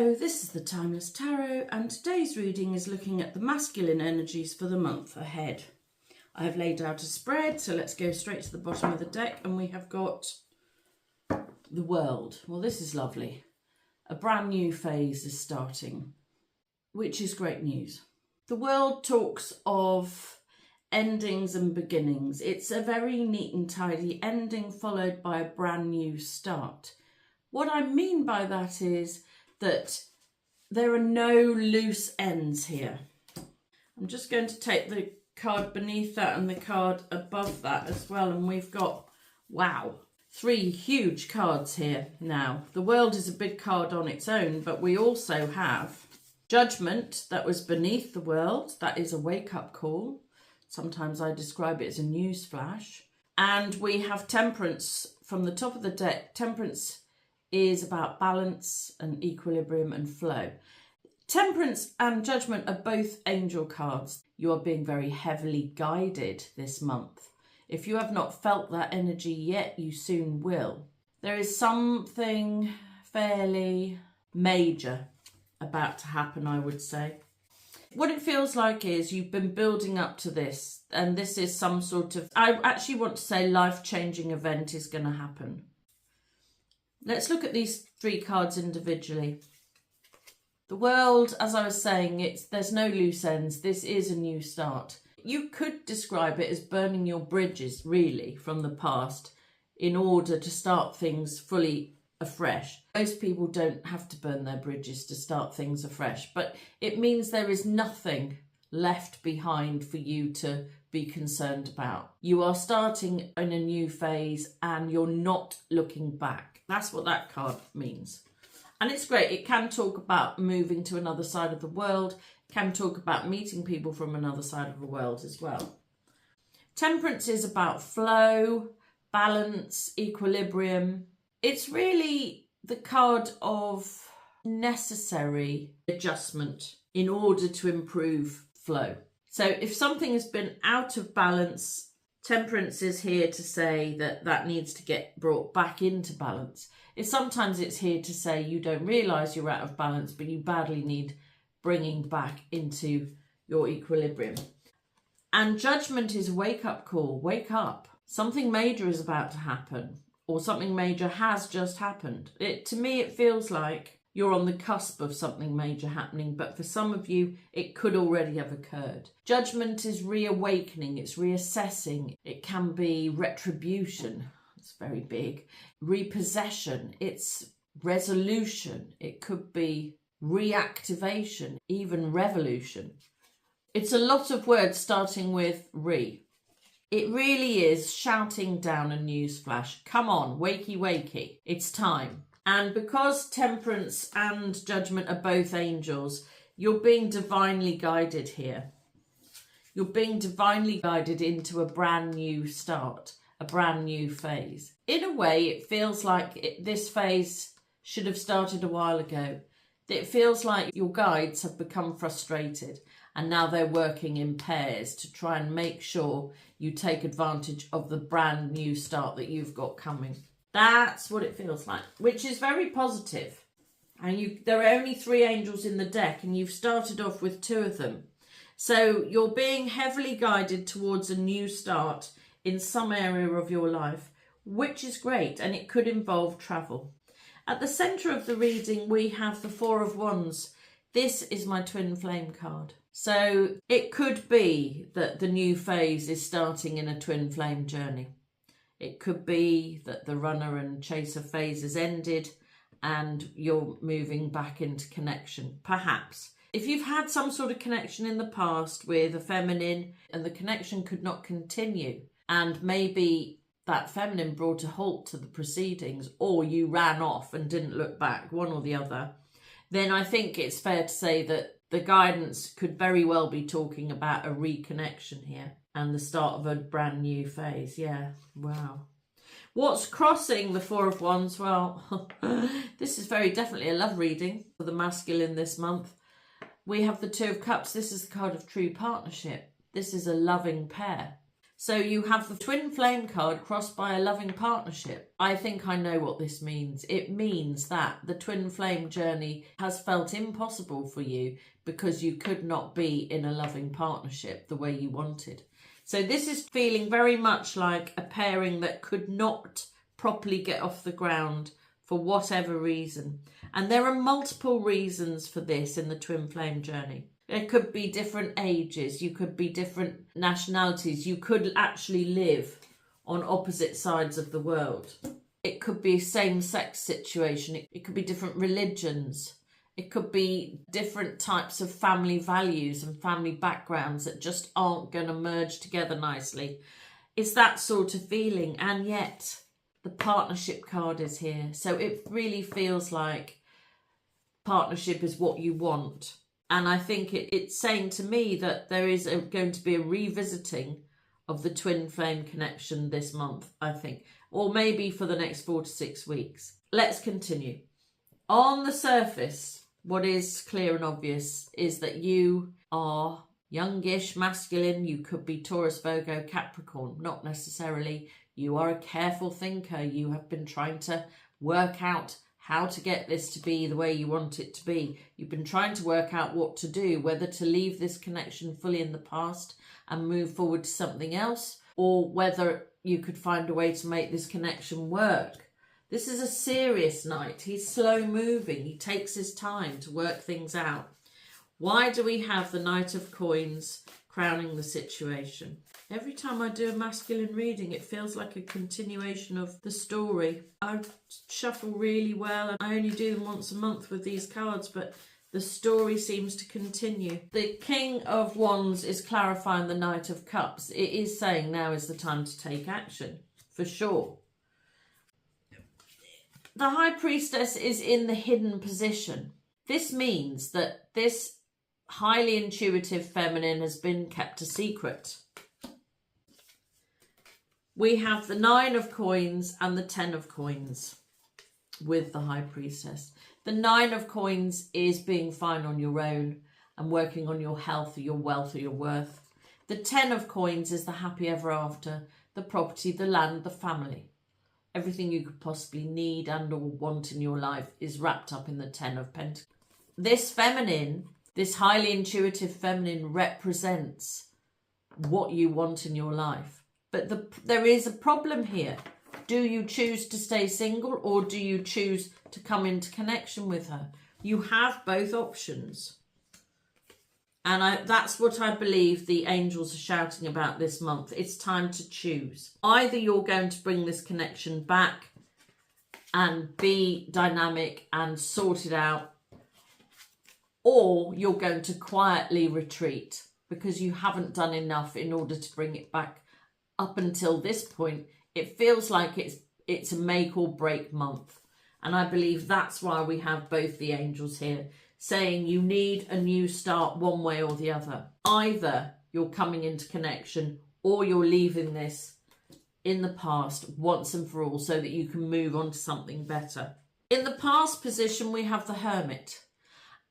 Hello, this is the Timeless Tarot, and today's reading is looking at the masculine energies for the month ahead. I have laid out a spread, so let's go straight to the bottom of the deck, and we have got the World. Well, this is lovely. A brand new phase is starting, which is great news. The World talks of endings and beginnings. It's a very neat and tidy ending followed by a brand new start. What I mean by that is that there are no loose ends here. I'm just going to take the card beneath that and the card above that as well, and we've got, wow, 3 huge cards here now. The World is a big card on its own, but we also have Judgment that was beneath the World. That is a wake-up call. Sometimes I describe it as a news flash. And we have Temperance from the top of the deck. Temperance is about balance and equilibrium and flow. Temperance and Judgment are both angel cards. You are being very heavily guided this month. If you have not felt that energy yet, you soon will. There is something fairly major about to happen, I would say. What it feels like is you've been building up to this, and this is some sort of, I actually want to say, life-changing event is going to happen. Let's look at these 3 cards individually. The World, as I was saying, there's no loose ends. This is a new start. You could describe it as burning your bridges, really, from the past in order to start things fully afresh. Most people don't have to burn their bridges to start things afresh, but it means there is nothing left behind for you to be concerned about. You are starting in a new phase and you're not looking back. That's what that card means. And it's great. It can talk about moving to another side of the world. It can talk about meeting people from another side of the world as well. Temperance is about flow, balance, equilibrium. It's really the card of necessary adjustment in order to improve flow. So if something has been out of balance, Temperance is here to say that that needs to get brought back into balance. Sometimes it's here to say you don't realise you're out of balance, but you badly need bringing back into your equilibrium. And Judgment is a wake-up call. Wake up. Something major is about to happen, or something major has just happened. To me, it feels like you're on the cusp of something major happening, but for some of you, it could already have occurred. Judgment is reawakening, it's reassessing. It can be retribution, it's very big. Repossession, it's resolution. It could be reactivation, even revolution. It's a lot of words starting with re. It really is shouting down a newsflash. Come on, wakey wakey, it's time. And because Temperance and Judgment are both angels, you're being divinely guided here. You're being divinely guided into a brand new start, a brand new phase. In a way, it feels like this phase should have started a while ago. It feels like your guides have become frustrated and now they're working in pairs to try and make sure you take advantage of the brand new start that you've got coming. That's what it feels like, which is very positive. And there are only 3 angels in the deck and you've started off with 2 of them. So you're being heavily guided towards a new start in some area of your life, which is great, and it could involve travel. At the centre of the reading, we have the 4 of Wands. This is my twin flame card. So it could be that the new phase is starting in a twin flame journey. It could be that the runner and chaser phase has ended and you're moving back into connection, perhaps. If you've had some sort of connection in the past with a feminine and the connection could not continue, and maybe that feminine brought a halt to the proceedings, or you ran off and didn't look back, one or the other, then I think it's fair to say that the guidance could very well be talking about a reconnection here and the start of a brand new phase. Yeah, wow. What's crossing the 4 of Wands? Well, this is very definitely a love reading for the masculine this month. We have the 2 of Cups. This is the card of true partnership. This is a loving pair. So you have the twin flame card crossed by a loving partnership. I think I know what this means. It means that the twin flame journey has felt impossible for you because you could not be in a loving partnership the way you wanted. So this is feeling very much like a pairing that could not properly get off the ground for whatever reason. And there are multiple reasons for this in the twin flame journey. It could be different ages, you could be different nationalities, you could actually live on opposite sides of the world. It could be a same-sex situation, it could be different religions, it could be different types of family values and family backgrounds that just aren't going to merge together nicely. It's that sort of feeling, and yet the partnership card is here. So it really feels like partnership is what you want. And I think it's saying to me that there is going to be a revisiting of the twin flame connection this month, I think, or maybe for the next 4 to 6 weeks. Let's continue. On the surface, what is clear and obvious is that you are youngish, masculine. You could be Taurus, Virgo, Capricorn, not necessarily. You are a careful thinker. You have been trying to work out how to get this to be the way you want it to be. You've been trying to work out what to do, whether to leave this connection fully in the past and move forward to something else, or whether you could find a way to make this connection work. This is a serious knight. He's slow moving. He takes his time to work things out. Why do we have the Knight of Coins crowning the situation? Every time I do a masculine reading, it feels like a continuation of the story. I shuffle really well, and I only do them once a month with these cards, but the story seems to continue. The King of Wands is clarifying the Knight of Cups. It is saying now is the time to take action, for sure. The High Priestess is in the hidden position. This means that this highly intuitive feminine has been kept a secret. We have the 9 of Coins and the 10 of Coins with the High Priestess. The 9 of Coins is being fine on your own and working on your health or your wealth or your worth. The 10 of Coins is the happy ever after, the property, the land, the family. Everything you could possibly need and or want in your life is wrapped up in the 10 of Pentacles. This feminine, this highly intuitive feminine, represents what you want in your life. But there is a problem here. Do you choose to stay single, or do you choose to come into connection with her? You have both options. And that's what I believe the angels are shouting about this month. It's time to choose. Either you're going to bring this connection back and be dynamic and sort it out, or you're going to quietly retreat because you haven't done enough in order to bring it back. Up until this point, it feels like it's a make or break month. And I believe that's why we have both the angels here saying you need a new start one way or the other. Either you're coming into connection or you're leaving this in the past once and for all so that you can move on to something better. In the past position, we have the Hermit.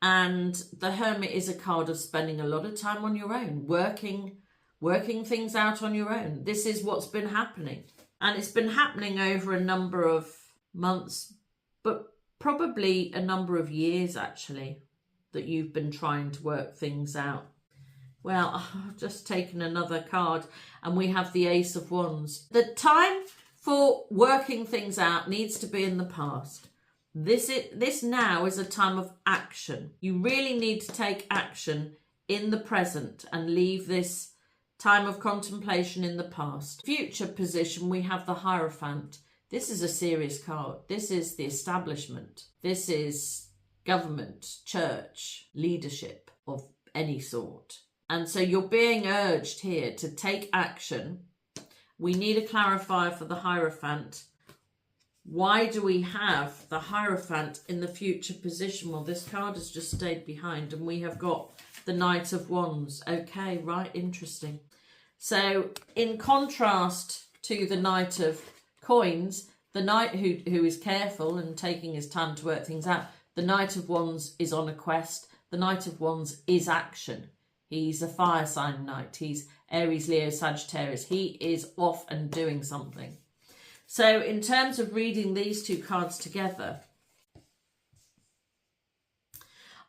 And the Hermit is a card of spending a lot of time on your own, working things out on your own. This is what's been happening. And it's been happening over a number of months, but probably a number of years, actually, that you've been trying to work things out. Well, I've just taken another card and we have the Ace of Wands. The time for working things out needs to be in the past. This now is a time of action. You really need to take action in the present and leave this time of contemplation in the past. Future position, we have the Hierophant. This is a serious card. This is the establishment. This is government, church, leadership of any sort. And so you're being urged here to take action. We need a clarifier for the Hierophant. Why do we have the Hierophant in the future position? Well, this card has just stayed behind and we have got the Knight of Wands. Okay, right, interesting. So in contrast to the Knight of Coins, the knight who is careful and taking his time to work things out, the Knight of Wands is on a quest. The Knight of Wands is action. He's a fire sign knight. He's Aries, Leo, Sagittarius. He is off and doing something. So in terms of reading these two cards together,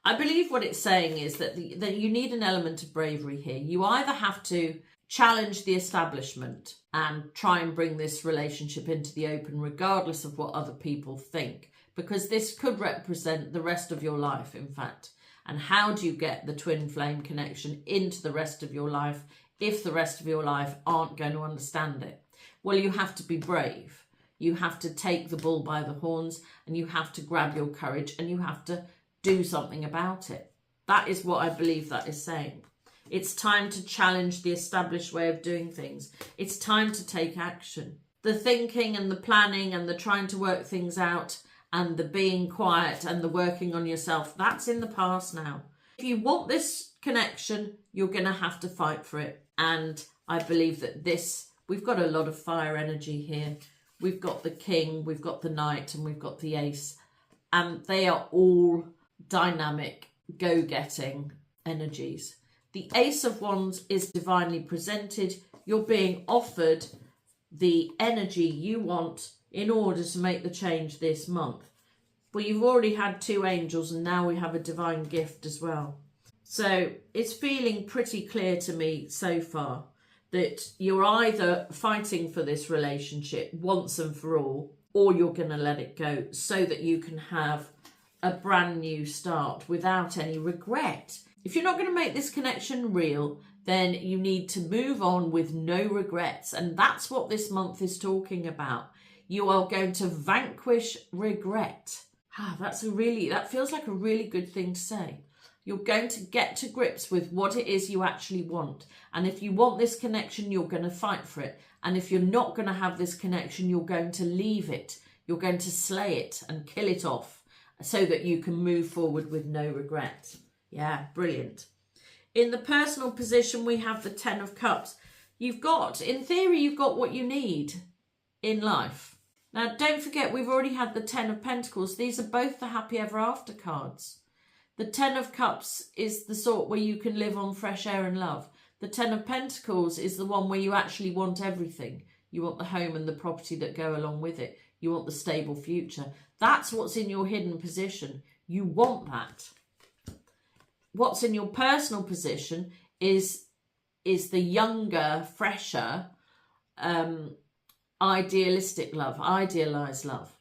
I believe what it's saying is that you need an element of bravery here. You either have to challenge the establishment and try and bring this relationship into the open regardless of what other people think, because this could represent the rest of your life, in fact. And how do you get the twin flame connection into the rest of your life if the rest of your life aren't going to understand it? Well, you have to be brave. You have to take the bull by the horns, and you have to grab your courage, and you have to do something about it. That is what I believe that is saying. It's time to challenge the established way of doing things. It's time to take action. The thinking and the planning and the trying to work things out and the being quiet and the working on yourself, that's in the past now. If you want this connection, you're going to have to fight for it. And I believe that we've got a lot of fire energy here. We've got the king, we've got the knight, and we've got the ace. And they are all dynamic, go-getting energies. The Ace of Wands is divinely presented. You're being offered the energy you want in order to make the change this month. Well, you've already had two angels, and now we have a divine gift as well. So it's feeling pretty clear to me so far that you're either fighting for this relationship once and for all, or you're going to let it go so that you can have a brand new start without any regret. If you're not going to make this connection real, then you need to move on with no regrets. And that's what this month is talking about. You are going to vanquish regret. That feels like a really good thing to say. You're going to get to grips with what it is you actually want. And if you want this connection, you're going to fight for it. And if you're not going to have this connection, you're going to leave it. You're going to slay it and kill it off so that you can move forward with no regret. Yeah, brilliant. In the personal position, we have the 10 of Cups. In theory, you've got what you need in life. Now, don't forget, we've already had the 10 of Pentacles. These are both the happy ever after cards. The 10 of Cups is the sort where you can live on fresh air and love. The 10 of Pentacles is the one where you actually want everything. You want the home and the property that go along with it. You want the stable future. That's what's in your hidden position. You want that. What's in your personal position is the younger, fresher, idealistic love, idealized love.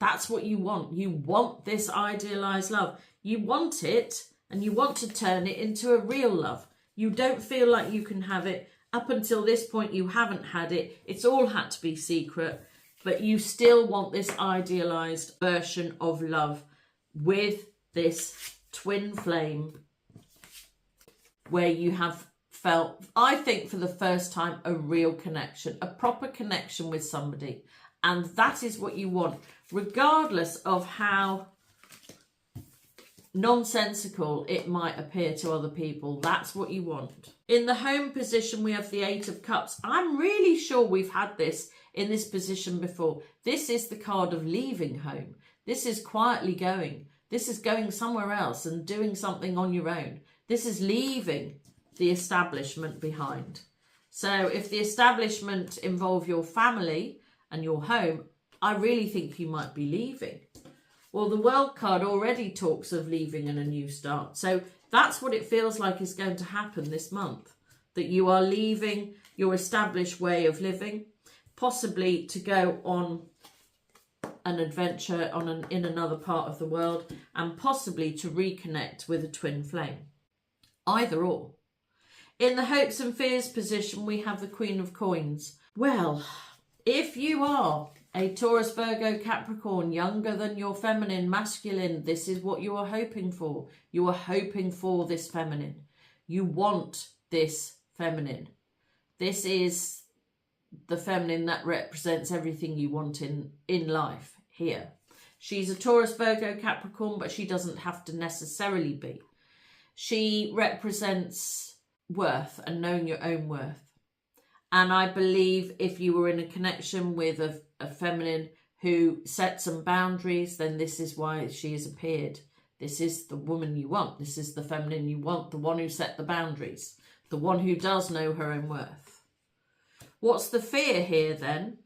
That's what you want. You want this idealized love. You want it, and you want to turn it into a real love. You don't feel like you can have it. Up until this point, you haven't had it. It's all had to be secret. But you still want this idealized version of love with this twin flame where you have felt, I think for the first time, a real connection, a proper connection with somebody. And that is what you want, regardless of how nonsensical it might appear to other people. That's what you want. In the home position, we have the 8 of Cups. I'm really sure we've had this in this position before. This is the card of leaving home. This is quietly going. This is going somewhere else and doing something on your own. This is leaving the establishment behind. So if the establishment involve your family and your home, I really think you might be leaving. Well, the World card already talks of leaving and a new start. So that's what it feels like is going to happen this month. That you are leaving your established way of living, possibly to go on an adventure in another part of the world, and possibly to reconnect with a twin flame. Either or. In the hopes and fears position, we have the Queen of Coins. Well, if you are a Taurus, Virgo, Capricorn, younger than your feminine, masculine, this is what you are hoping for. You are hoping for this feminine. You want this feminine. This is the feminine that represents everything you want in life here. She's a Taurus, Virgo, Capricorn, but she doesn't have to necessarily be. She represents worth and knowing your own worth. And I believe if you were in a connection with a feminine who set some boundaries, then this is why she has appeared. This is the woman you want. This is the feminine you want, the one who set the boundaries, the one who does know her own worth. What's the fear here then?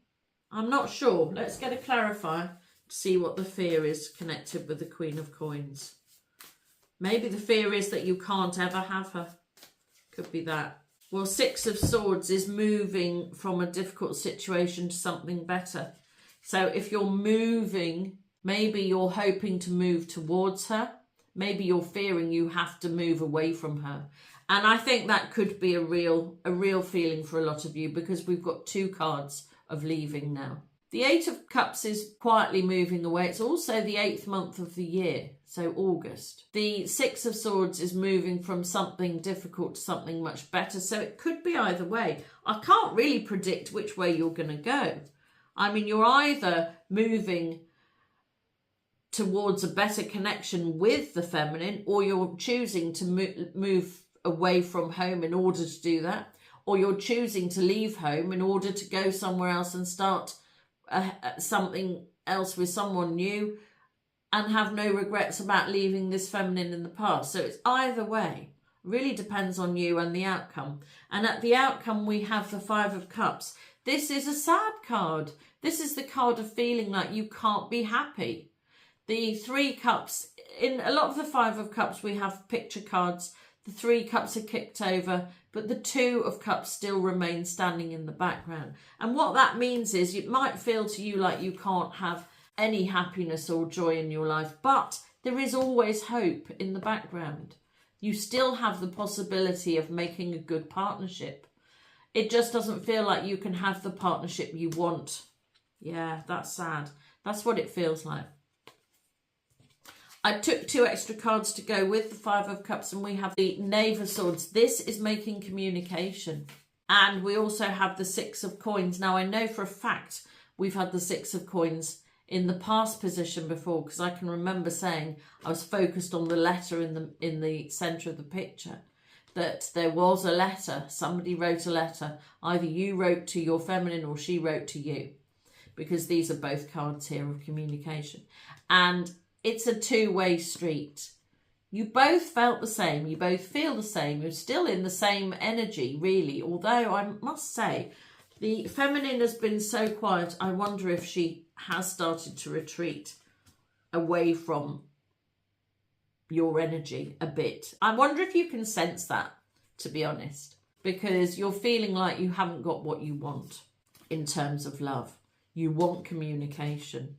I'm not sure. Let's get a clarifier to see what the fear is connected with the Queen of Coins. Maybe the fear is that you can't ever have her. Could be that. Well, Six of Swords is moving from a difficult situation to something better. So if you're moving, maybe you're hoping to move towards her. Maybe you're fearing you have to move away from her. And I think that could be a real feeling for a lot of you, because we've got two cards of leaving now. The Eight of Cups is quietly moving away. It's also the 8th month of the year, so August. The Six of Swords is moving from something difficult to something much better, so it could be either way. I can't really predict which way you're going to go. I mean, you're either moving towards a better connection with the feminine, or you're choosing to move away from home in order to do that, or you're choosing to leave home in order to go somewhere else and start something else with someone new and have no regrets about leaving this feminine in the past. So it's either way. It really depends on you and the outcome. And at the outcome, we have the Five of Cups. This is a sad card. This is the card of feeling like you can't be happy. The Three Cups, in a lot of the Five of Cups, we have picture cards. The Three Cups are kicked over, but the Two of Cups still remain standing in the background. And what that means is it might feel to you like you can't have any happiness or joy in your life, but there is always hope in the background. You still have the possibility of making a good partnership. It just doesn't feel like you can have the partnership you want. Yeah, that's sad. That's what it feels like. I took 2 extra cards to go with the Five of Cups, and we have the Knave of Swords. This is making communication. And we also have the Six of Coins. Now, I know for a fact we've had the Six of Coins in the past position before, because I can remember saying I was focused on the letter in the centre of the picture, that there was a letter. Somebody wrote a letter. Either you wrote to your feminine or she wrote to you, because these are both cards here of communication. And it's a two-way street. You both felt the same. You both feel the same. You're still in the same energy, really. Although I must say, the feminine has been so quiet. I wonder if she has started to retreat away from your energy a bit. I wonder if you can sense that, to be honest, because you're feeling like you haven't got what you want in terms of love. You want communication,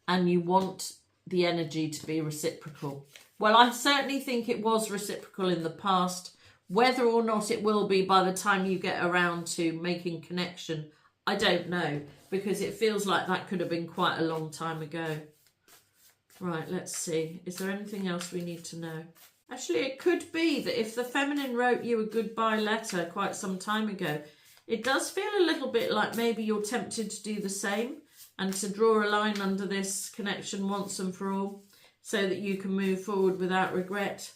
and you want the energy to be reciprocal. Well, I certainly think it was reciprocal in the past. Whether or not it will be by the time you get around to making connection, I don't know, because it feels like that could have been quite a long time ago. Right, let's see. Is there anything else we need to know? Actually, it could be that if the feminine wrote you a goodbye letter quite some time ago, it does feel a little bit like maybe you're tempted to do the same and to draw a line under this connection once and for all, so that you can move forward without regret.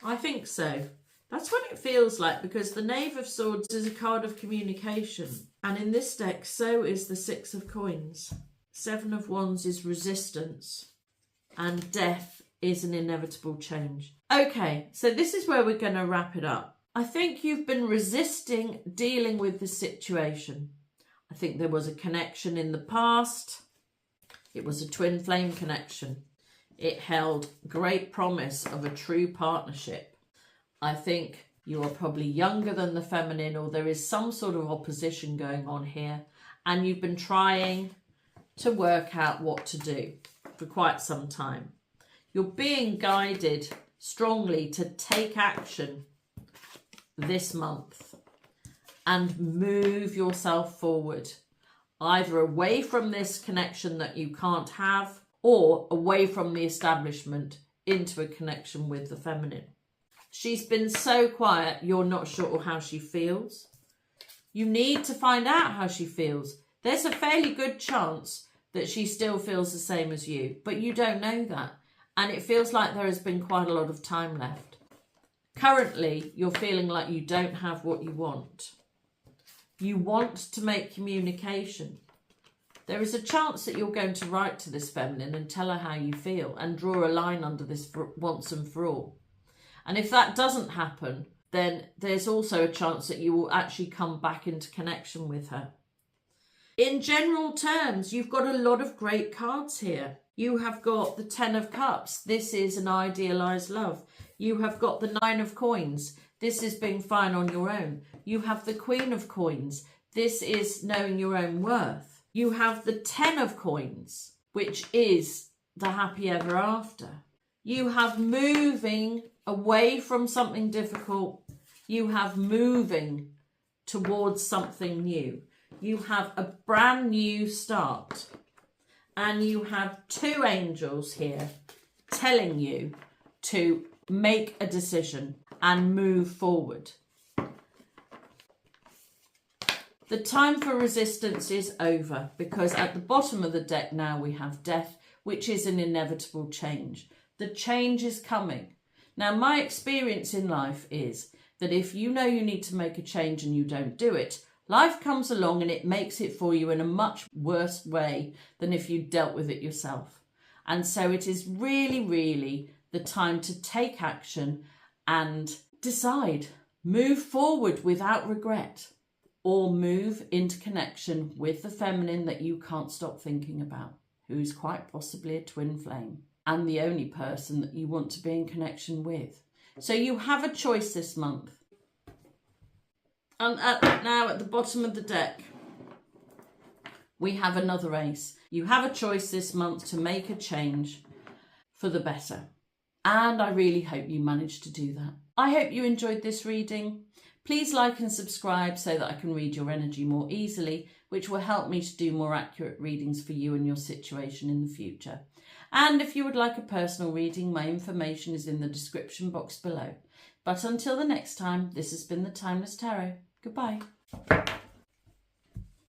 I think so. That's what it feels like, because the Knave of Swords is a card of communication. And in this deck, so is the Six of Coins. Seven of Wands is resistance. And death is an inevitable change. Okay, so this is where we're going to wrap it up. I think you've been resisting dealing with the situation. I think there was a connection in the past. It was a twin flame connection. It held great promise of a true partnership. I think you are probably younger than the feminine, or there is some sort of opposition going on here, and you've been trying to work out what to do for quite some time. You're being guided strongly to take action this month and move yourself forward, either away from this connection that you can't have, or away from the establishment into a connection with the feminine. She's been so quiet, you're not sure how she feels. You need to find out how she feels. There's a fairly good chance that she still feels the same as you, but you don't know that. And it feels like there has been quite a lot of time left. Currently, you're feeling like you don't have what you want. You want to make communication, There is a chance that you're going to write to this feminine and tell her how you feel and draw a line under this for once and for all. And if that doesn't happen, then there's also a chance that you will actually come back into connection with her. In general terms, you've got a lot of great cards here. You have got the 10 of Cups. This is an idealized love. You have got the 9 of Coins. This is being fine on your own. You have the Queen of Coins. This is knowing your own worth. You have the 10 of Coins, which is the happy ever after. You have moving away from something difficult. You have moving towards something new. You have a brand new start. And you have 2 angels here telling you to make a decision and move forward. The time for resistance is over, because at the bottom of the deck now we have Death, which is an inevitable change. The change is coming. Now, my experience in life is that if you know you need to make a change and you don't do it, life comes along and it makes it for you in a much worse way than if you dealt with it yourself. And so it is really, really the time to take action and decide. Move forward without regret, or move into connection with the feminine that you can't stop thinking about, who's quite possibly a twin flame and the only person that you want to be in connection with. So you have a choice this month. And now at the bottom of the deck, we have another ace. You have a choice this month to make a change for the better. And I really hope you managed to do that. I hope you enjoyed this reading. Please like and subscribe so that I can read your energy more easily, which will help me to do more accurate readings for you and your situation in the future. And if you would like a personal reading, my information is in the description box below. But until the next time, this has been the Timeless Tarot. Goodbye.